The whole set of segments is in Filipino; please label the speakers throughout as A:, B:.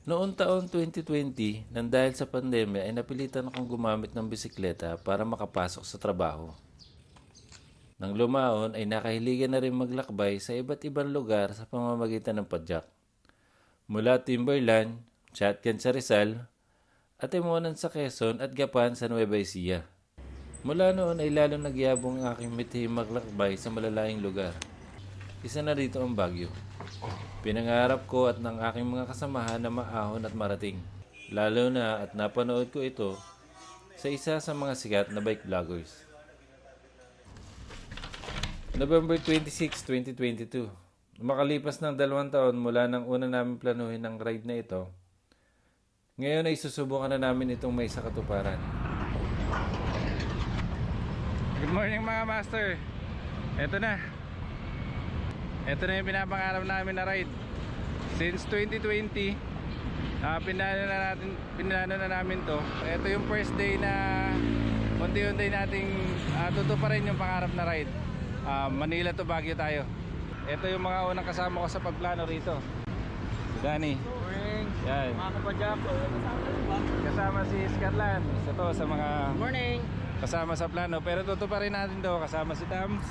A: Noong taon 2020, nang dahil sa pandemya ay napilitan akong gumamit ng bisikleta para makapasok sa trabaho. Nang lumaon ay nakahiligan na rin maglakbay sa iba't ibang lugar sa pamamagitan ng padyak. Mula Timberland, Chatcan sa Rizal, at Timonan sa Quezon at Gapan sa Nueva Ecija. Mula noon ay lalong nagyabong ang aking mitihing maglakbay sa malalayong lugar. Isa na rito ang Baguio. Pinangarap ko at ng aking mga kasamahan na maahon at marating. Lalo na at napanood ko ito sa isa sa mga sikat na bike vloggers. November 26, 2022. Makalipas ng 2 taon mula nang una namin planuhin ang ride na ito, ngayon ay susubukan na namin itong may sa katuparan.
B: Good morning mga master. Ito na. Ito na yung pinapangarap namin na ride. Since 2020, pinlano na namin to. Ito yung first day na unti-unti nating tutuparin yung pangarap na ride. Manila to Baguio tayo. Ito yung mga unang kasama ko sa pagplano rito. Si Danny.
C: Morning,
B: Yan.
C: mga kapadyak.
B: Kasama si Scotland. Isa to sa mga
C: Morning.
B: kasama sa plano. Pero tutuparin natin to. Kasama si Tams,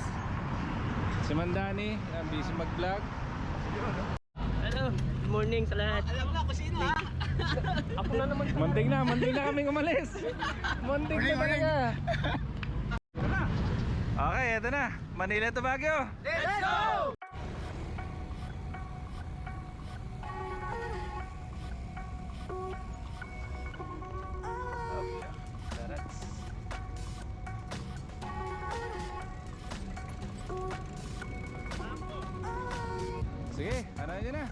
B: si Mandani, yan, busy mag-vlog.
C: Hello, good morning sa lahat. Alam na kung sino ha. Ako na naman.
B: Munting na kaming umalis. Munting na talaga. Okay, eto na. Manila to Baguio.
C: Let's go!
B: Sige, ano nyo na.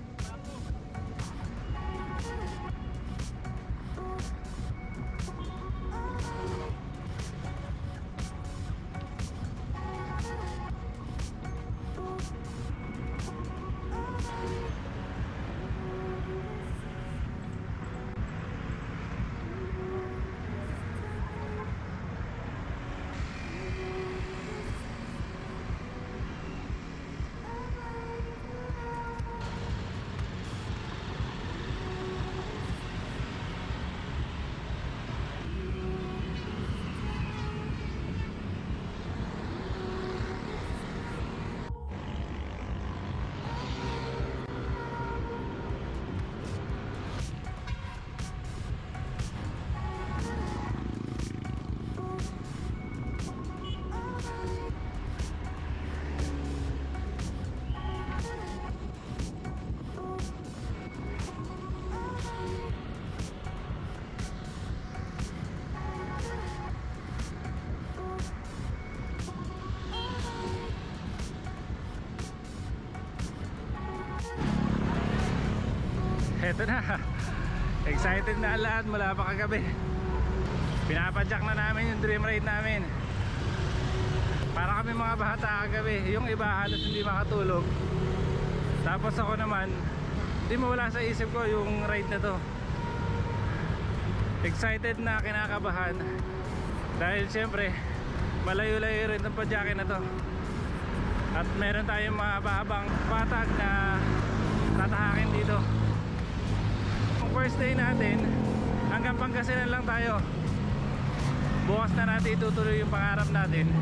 B: Eto na. Excited na lahat mula pa kagabi. Pinapadyak na namin yung dream ride namin. Para kami mga bata kagabi. Yung iba halos hindi makatulog. Tapos ako naman, hindi mawala sa isip ko yung ride na to. Excited na, kinakabahan. Dahil siyempre malayo-layo rin ang padyakin na to. At meron tayong mga mahabang patag na tatahakin dito. First day natin hanggang Pangasinan lang tayo. Bukas na natin itutuloy yung pangarap natin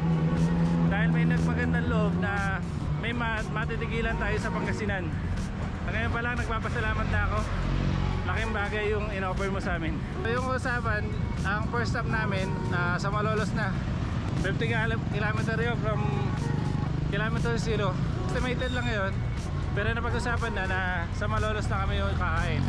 B: dahil may nagpagandang loob na may matitigilan tayo sa Pangasinan. Ngayon pa lang nagpapasalamat na ako. Laking bagay yung in-offer mo sa amin. Yung usapan, ang first stop namin sa Malolos na 50 km yun from kilometer 0. Estimated lang yun, pero napag-usapan na sa Malolos na kami yung kakain.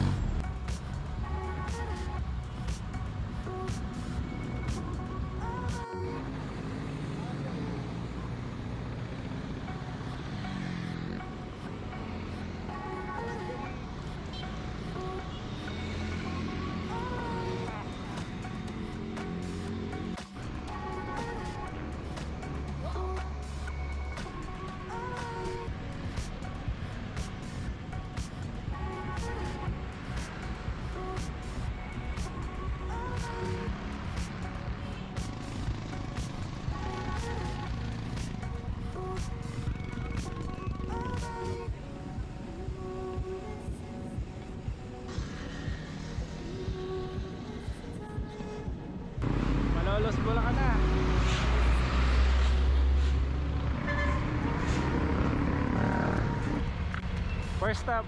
B: first stop.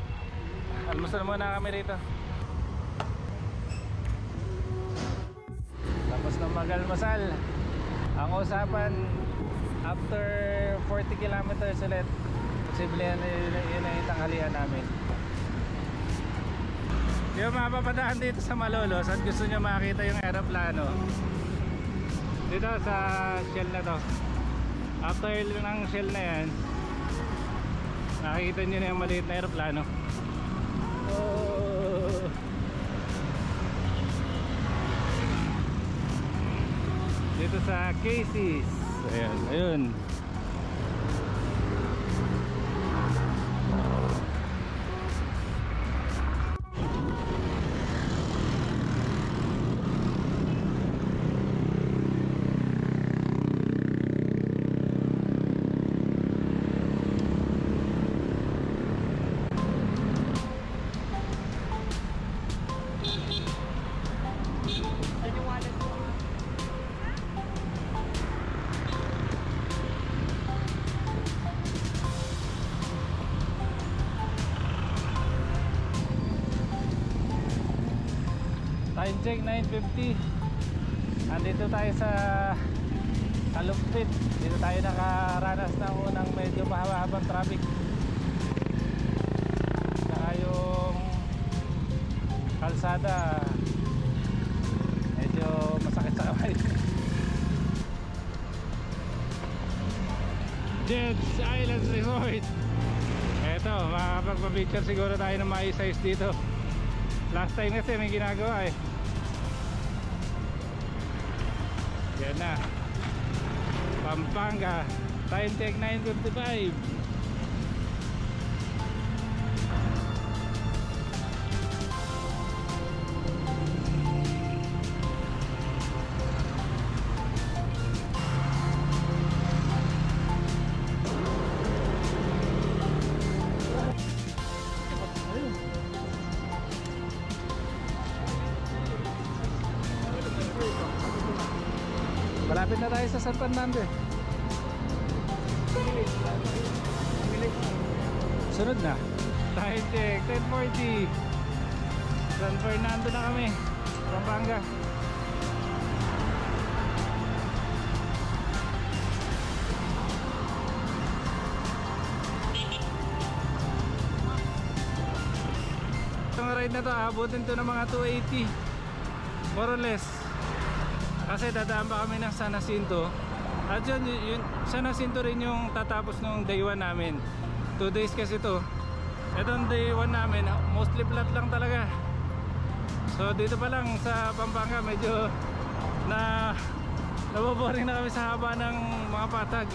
B: Almusal muna kami rito. Tapos na mag-almusal. Ang usapan, after 40 kilometers ulit, posible yun yung tanghalian namin. Yung mapapadaan dito sa Malolos at gusto nyo makita yung aeroplano, dito sa shell na to, after ng shell na yan, nakikita nyo na yung maliit na aeroplano. Oh. Dito sa Casey's. Ayun, ayun. Time check 9:50. Andito tayo sa Kalumpit. Dito tayo nakaranas ng unang medyo mahaba-habang traffic. Saka yung kalsada medyo masakit sa kamay. Jed's Island Resort. Eto, makakapagpa-picture siguro tayo ng maayos-ayos dito. Last time kasi may ginagawa eh. Yan na, Pampanga. Time check 9:55. Malapit na tayo sa San Fernando eh. Sunod na. Time check 10:40. San Fernando na kami, Pampanga. Itong ride na to, abutin to ng mga 280 more or less. Kasi dadaan pa kami ng San Jacinto. At yun, San Jacinto rin yung tatapos nung day 1 namin. 2 days kasi to. Itong day 1 namin, mostly flat lang talaga. So dito pa lang sa Pampanga, medyo naboboring na kami sa haba ng mga patag.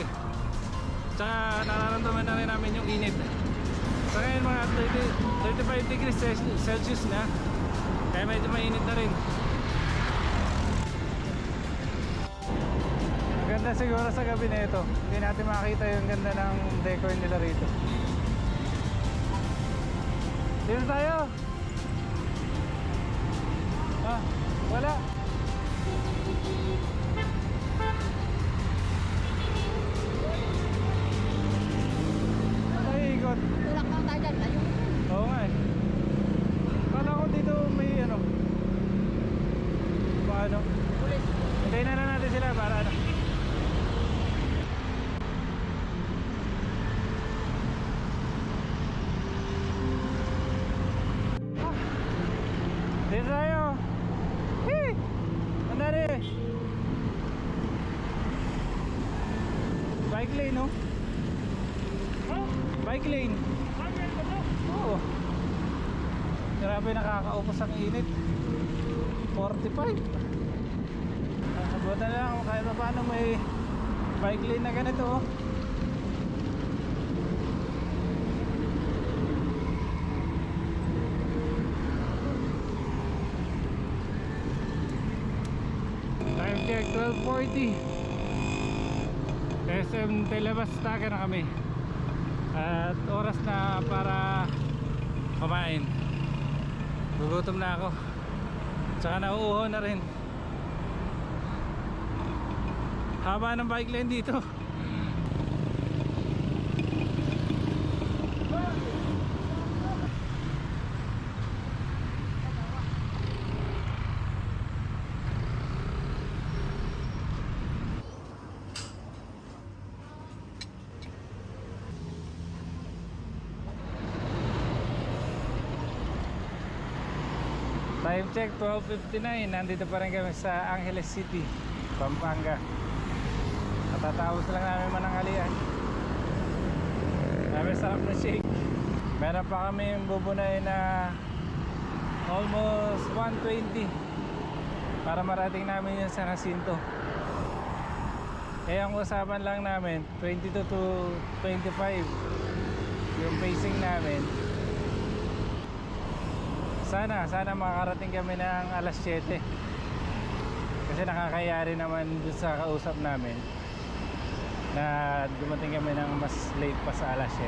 B: Tsaka nararamdaman na rin namin yung init. So ngayon mga 35 degrees Celsius na. Kaya medyo mainit na rin. Ganda siguro sa gabi na ito. Hindi natin makakita yung ganda ng decor nila rito. Dito tayo. Ah, wala. Ay, ikot.
D: Tulak lang tayo dyan, tayo.
B: Oo nga eh. Kala ko dito may ano. Paano? Hintayin na natin sila para ano. Dito tayo. Hee! Andari. Bike lane, no? Bike lane. Oo. Grabe, nakakaupos ang init. 45. Buta na lang kung kahit pa paano may bike lane na ganito, oh. Time check 12:40. SM Telebastaga na kami. At oras na para kumain. Gugutom na ako. Tsaka nauuho na rin. Haba ng bike lane dito. Time check 12:59. Nandito pa rin kami sa Angeles City, Pampanga. Natatapos lang namin mananghalian. Sabi sarap na shake. Meron pa kami bubunay na almost 120 para marating namin yung San Jacinto. Kaya ang usapan lang namin 22 to 25 yung pacing namin. Sana makakarating kami ng alas 7 kasi nakakayari naman dun sa kausap namin na dumating kami ng mas late pa sa alas 7.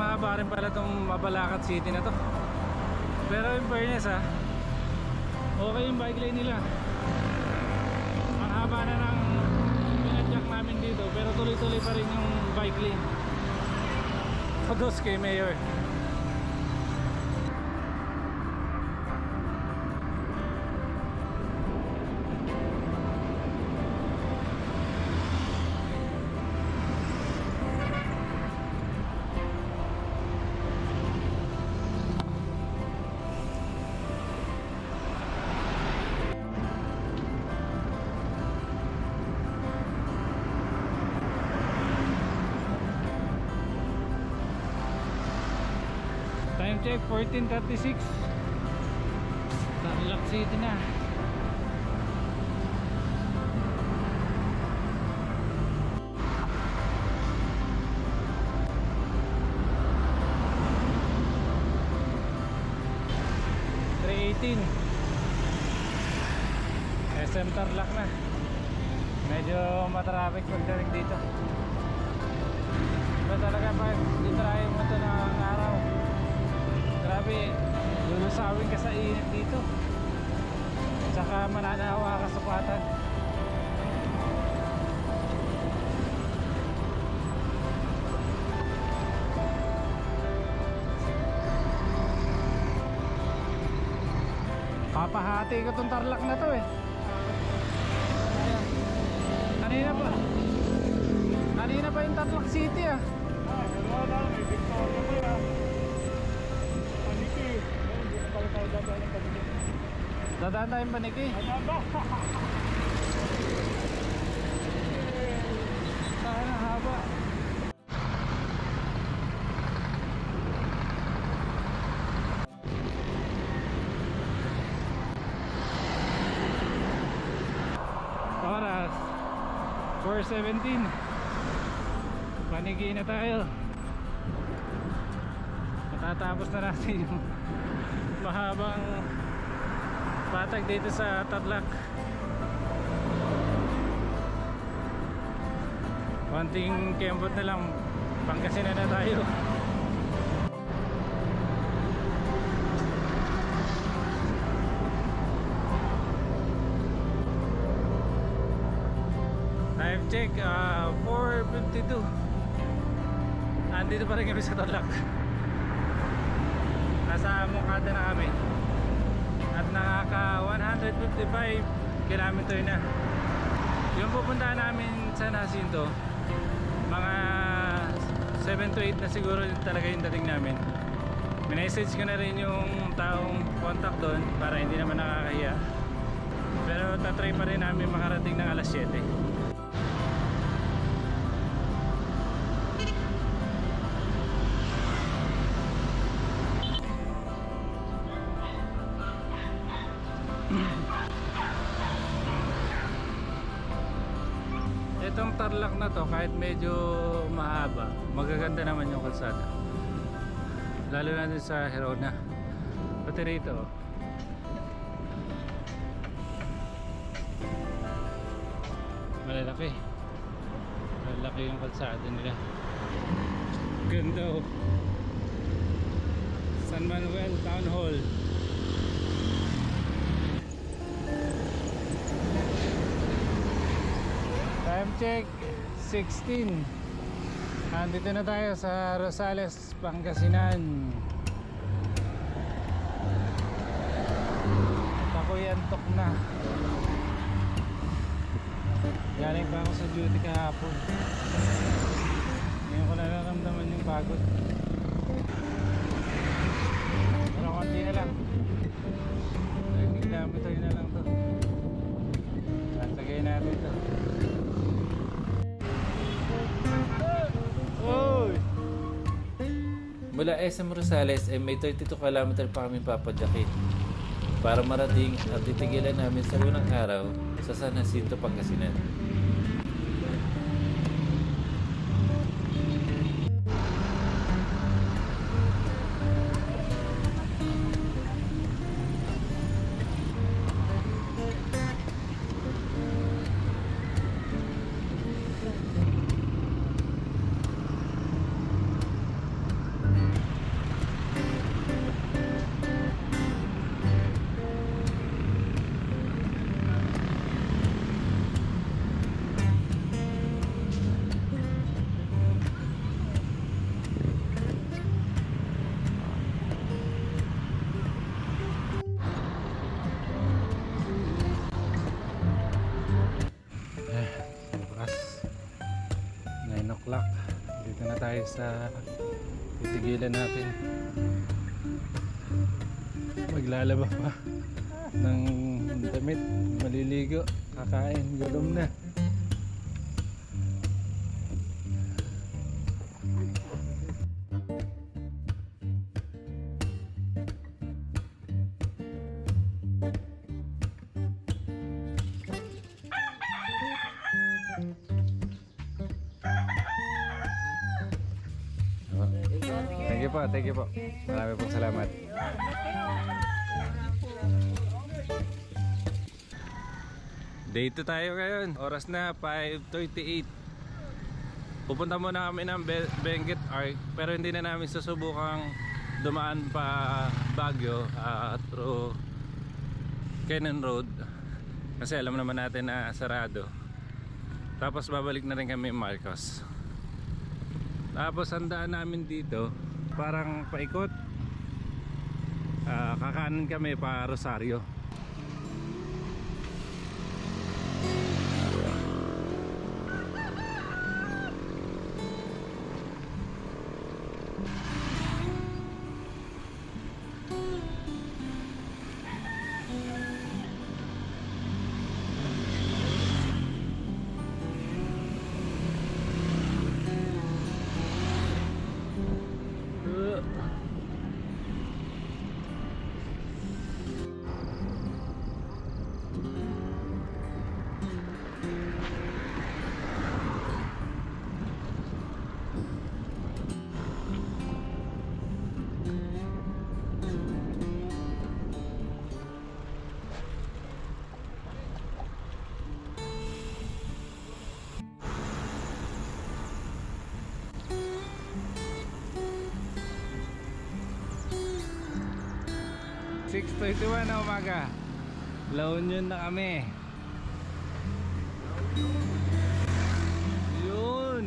B: Mahaba rin pala itong Mabalacat City na to. Pero in fairness okay yung bike lane nila. Ang haba na ng pinadyak namin dito, pero tuloy-tuloy pa rin yung bike lane. Kudos kay Mayor. Time check 14:36. Tarlac City na. SM Tarlac na. Medyo matraffic pagdating dito. Iba talaga pag ditry mo ito ng araw. Grabe, lulusawin ka sa init dito. Tsaka mananawa ka sa patan. Papahati ko tong Tarlac na to eh. Ayan. Kanina pa yung Tarlac City ah.
D: Wala, may Victoria pa yan. Paniki. Hindi na pala tayo dadaan ng Paniki.
B: Dadaan tayong Paniki.
D: Ayan ba?
B: Saan ang haba? Oras 4:17. Panigi na tayo. Matatapos na natin yung mahabang patag dito sa Tarlac. Konting kembot na lang, Pangasinan na tayo. Time check 4:52. Andito pa rin kami sa Tarlac. Nasa Mokada na kami. At nakaka 155 kilometer na. Yung pupuntahan namin sa San Jacinto, mga 7 to 8 na siguro talaga yung dating namin. Minessage ko na rin yung taong contact doon para hindi naman nakakahiya. Pero tatry pa rin namin makarating ng alas 7. Itong Tarlac na to, kahit medyo mahaba, magaganda naman yung kalsada. Lalo na din sa Herona. Pati rito. Malalaki. Malalaki yung kalsada nila. Ganda oh. San Manuel Town Hall. check 16. Andito na tayo sa Rosales, Pangasinan. At ako'y antok na. Galing pa ako sa duty kahapon. Ngayon ko nararamdaman yung pagod. Pero konti na lang. 30 kilometer na lang to. Tatagay natin to. Oy!
A: Mula SM Rosales ay may 32 km pa kami papadyakin para marating at titigilan namin sa unang araw sa San Jacinto, Pangasinan.
B: Bukas 9 o'clock. Dito na tayo sa titigilan natin. Maglalaba pa ng damit, maliligo, kakain, gutom na. Thank you po. Marami pong salamat. Day 2 tayo ngayon. Oras na 5:38. Pupunta muna kami ng Benguet Arc, pero hindi na namin susubukang dumaan pa Baguio through Cannon Road kasi alam naman natin na sarado. Tapos babalik na rin kami Marcos. Tapos ang daan namin dito parang paikot, kakanan kami pa Rosario. (6:21) na umaga. La Union na kami. Yun.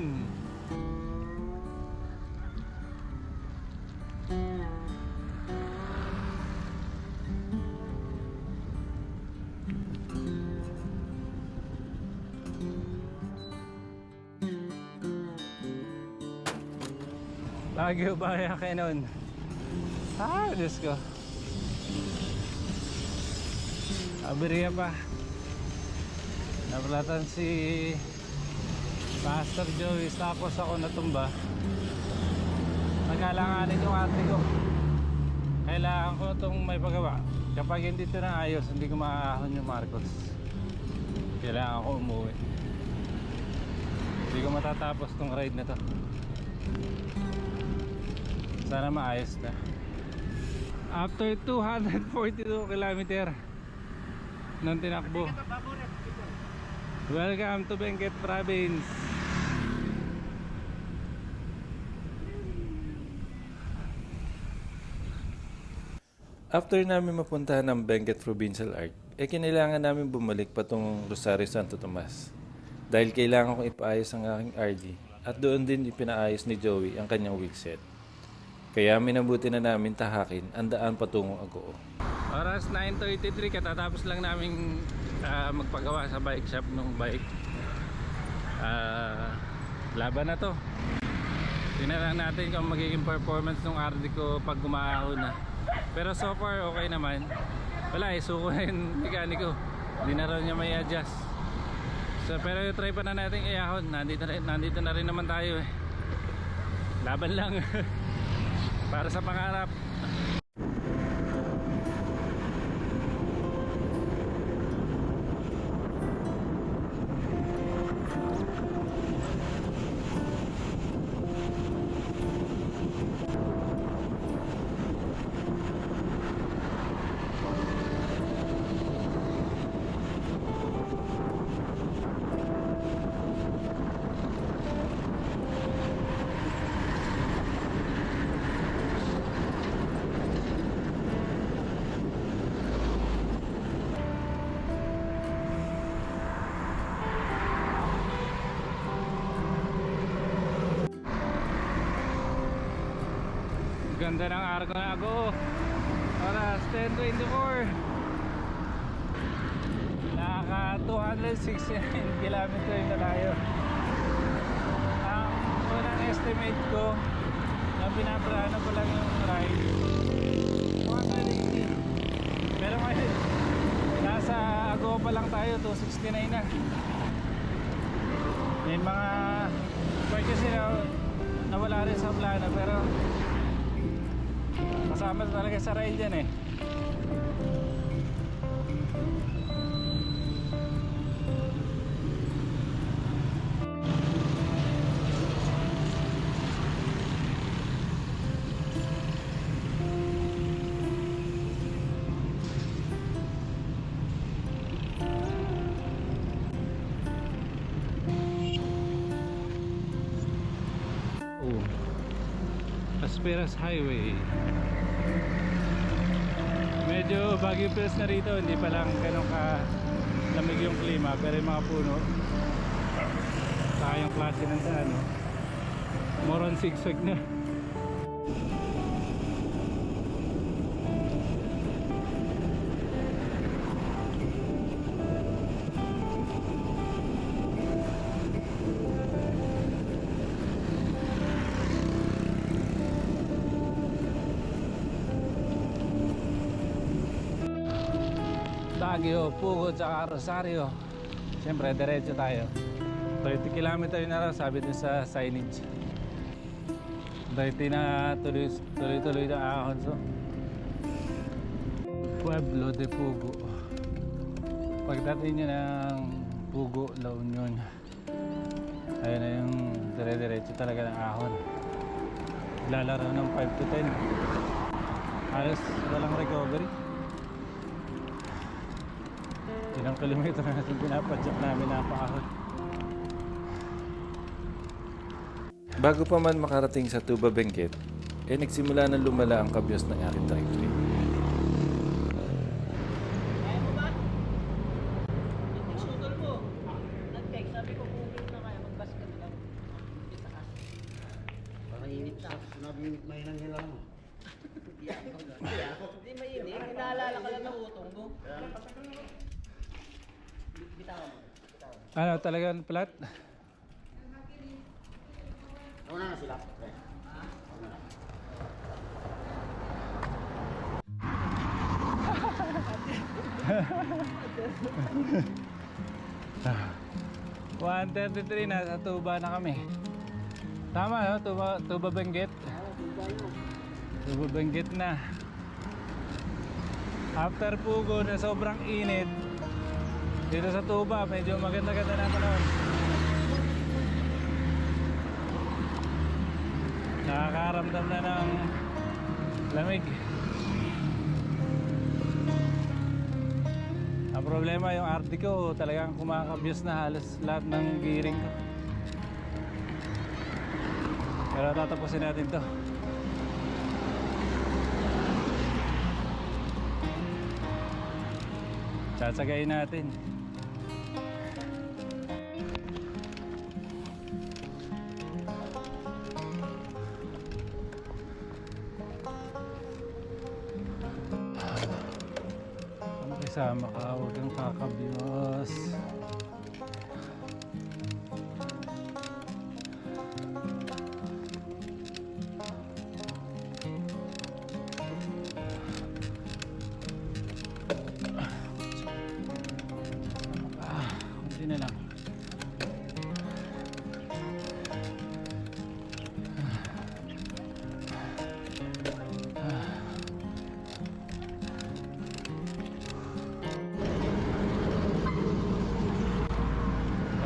B: Baguio ba kayo nun? Diyos ko. Aberya pa. Nabalatan si Pastor Joey, tapos ako natumba. Nagkalanganin yung ate ko. Kailangan ko itong may pagawa. Kapag hindi ito na ayos, hindi ko maahon yung Marcos. Kailangan ko umuwi. Hindi ko matatapos tong ride na to. Sana maayos na. After 242 km ng tinakbo. Welcome to Benguet Province.
A: After namin mapuntahan ng Benguet Provincial Arc, kinailangan namin bumalik patungong Rosario Santo Tomas. dahil kailangan kong ipaayos ang aking RD at doon din ipinaayos ni Joey ang kanyang wheelset. Kaya minabuti na namin tahakin ang daan patungong Agoo.
B: Oras 9:33, katatapos lang namin magpagawa sa bike shop ng bike. Laban na to. Tingnan lang natin kung magiging performance ng RD ko pag gumaahon na. Pero so far okay naman. Wala, suko na yung mekaniko. Hindi na raw niya may adjust. So, pero try pa na natin iahon. Nandito na rin naman tayo eh. Laban lang. Para sa pangarap. Ganda ng arko na Agoo. Oras 10:24. Naka 269 kilometer na tayo. Ang unang estimate ko na pinaplano ko lang yung ride 180. Pero ngayon nasa Agoo pa lang tayo, 269 na. May mga part kasi nawala rin sa plano, pero kasama talaga sa ride yan eh. Asperas Highway. Medyo Baguio Pills na rito, hindi pa lang ganun ka lamig yung klima, pero yung mga puno saka yung klase ng ano, more on zigzag na. Baguio, Pugo, tsaka Rosario. Siyempre, diretso tayo. 30 km na lang, sabi dun sa signage. 30 na tuloy-tuloy na ahon. So, Pueblo de Pugo. Pagdating nyo ng Pugo, La Union, ayun na yung dire-diretso talaga ng ahon. Lalaro ng 5 to 10. Halos walang recovery. Ilang kilometro na natin pinapadyak namin na paahon.
A: Bago pa man makarating sa Tuba Benguet, nagsimula na lumala ang kabyos ng aking drivetrain.
C: Kaya mo ba? Yung sutol mo. Nag-text, sabi ko kung hindi na kaya mag-basket ka. Itaas.
E: Mainit sa nabinit may nang hilang mo.
C: Hindi mainit. Naalala ka lang ng utong mo. Bitawan mo.
B: Ano, talagang flat?
E: Ano na sila? Pre.
B: Ah, 1:33 na, sa Tuba na kami. Tama no? Tuba Benguet. Tuba Benguet na. After Pugo na sobrang init, dito sa Tuba medyo maganda-ganda na panahon. Nakakaramdam na ng lamig. Ang problema yung RD ko talagang kumakabyos na halos lahat ng gearing ko. Pero tatapusin natin to. Tsatsagayin natin. kasama ka, huwag kang kakabiyos. Kunti na lang.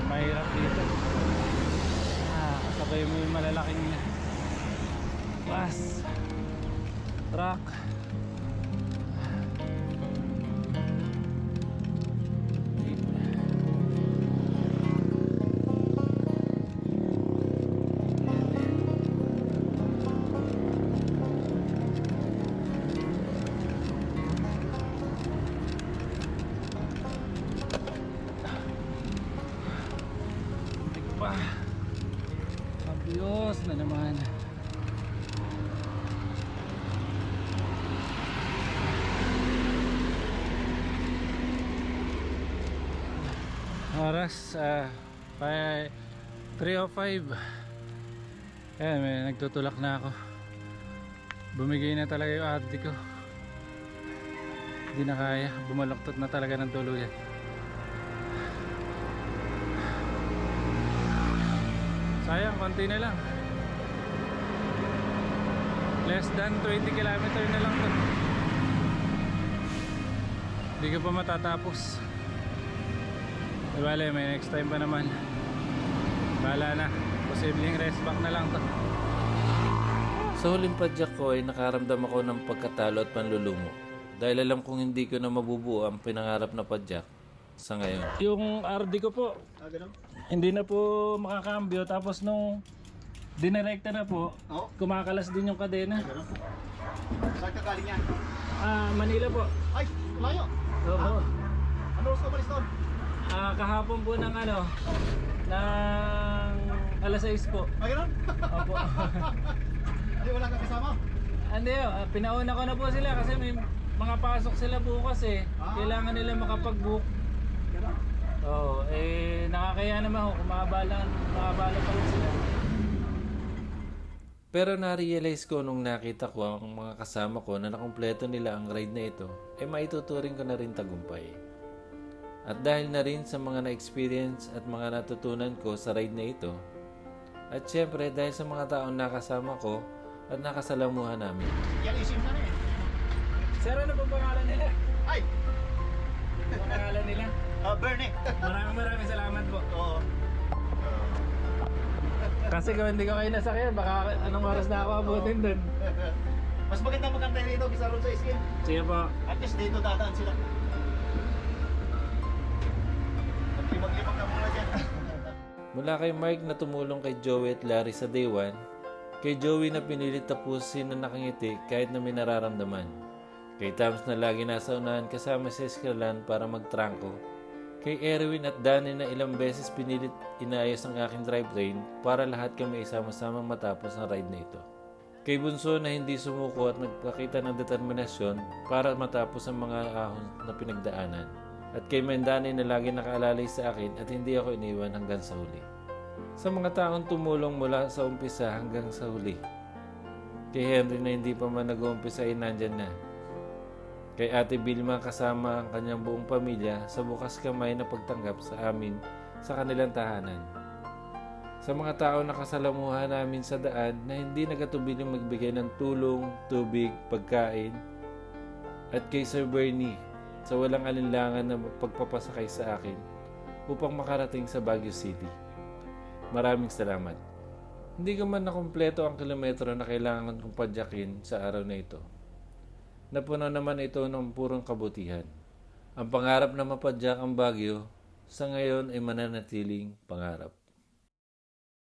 B: Mahirap dito. Kasabay mo yung malalaking bus, truck. Pa. Abiyos na naman. Oras 3:05. Ayan, may nagtutulak na ako. Bumigay na talaga yung ate ko. Hindi na kaya. Bumalaktot na talaga ng tuluyan. Sayang, konti na lang. Less than 20 kilometer na lang to. Hindi ko pa matatapos. Bale, may next time pa naman. Bahala na. Posibleng rest back na lang to.
A: Sa huling padyak ko ay nakaramdam ako ng pagkatalo at panlulumo. Dahil alam kong hindi ko na mabubuo ang pinangarap na padyak sa ngayon.
B: Yung RD ko po,
E: Ganun?
B: hindi na po makakambyo. Tapos nung dinirekta na po,
E: Oo.
B: kumakalas din yung kadena.
E: Ganun? Saan ka galing yan?
B: Manila po.
E: Ay, malayo.
B: Opo.
E: Ano oras ka umalis doon?
B: Kahapon po ng ng alas 6 po.
E: Ay, ganun?
B: Opo.
E: Hindi, wala kang kasama?
B: Hindi, pinauna ko na po sila kasi may mga pasok sila bukas eh. Kailangan nila makapag-book.
E: Ganun?
B: Oo, nakakaya naman ako kung makabala pa rin sila.
A: Pero na-realize ko nung nakita ko ang mga kasama ko na nakumpleto nila ang ride na ito, ay maituturing ko na rin tagumpay. At dahil na rin sa mga na-experience at mga natutunan ko sa ride na ito, at syempre dahil sa mga taong nakasama ko at nakasalamuhan namin.
E: Yan isim na eh.
B: Sir, ano pong pangalan nila?
E: Ay!
B: Ang pangalan nila?
E: Bernie.
B: Maraming salamat po.
E: Oo.
B: Kasi kung hindi ko kayo nasakyan, baka anong oras na ako abutin dun.
E: Mas maganda magantay dito kaysa ron sa iskin.
B: Sige po.
E: At least dito dadaan sila. Maglibag-libag na muna dyan.
A: Mula kay Mark na tumulong kay Joey at Larry sa day 1, kay Joey na pinilit tapusin na nakangiti kahit na may nararamdaman, kay Tams na lagi nasa unahan kasama si Escalan para magtrangko, kay Erwin at Danny na ilang beses pinilit inayos ang aking drivetrain para lahat kami isama-samang matapos ang ride na ito. Kay Bunso na hindi sumuko at nagpakita ng determinasyon para matapos ang mga ahon na pinagdaanan. At kay Mendani na lagi nakaalalay sa akin at hindi ako iniwan hanggang sa huli. Sa mga taong tumulong mula sa umpisa hanggang sa huli. Kay Henry na hindi pa man nag-uumpisa ay nandyan na. Kay Ate Vilma kasama ang kanyang buong pamilya sa bukas kamay na pagtanggap sa amin sa kanilang tahanan. Sa mga tao na kasalamuhan namin sa daan na hindi nagatubiling magbigay ng tulong, tubig, pagkain. At kay Sir Bernie sa walang alinlangan na pagpapasakay sa akin upang makarating sa Baguio City. Maraming salamat. Hindi ko man nakumpleto ang kilometro na kailangan kong padyakin sa araw na ito. Napuno naman ito ng purong kabutihan. Ang pangarap na mapadyak ang Baguio sa ngayon ay mananatiling pangarap.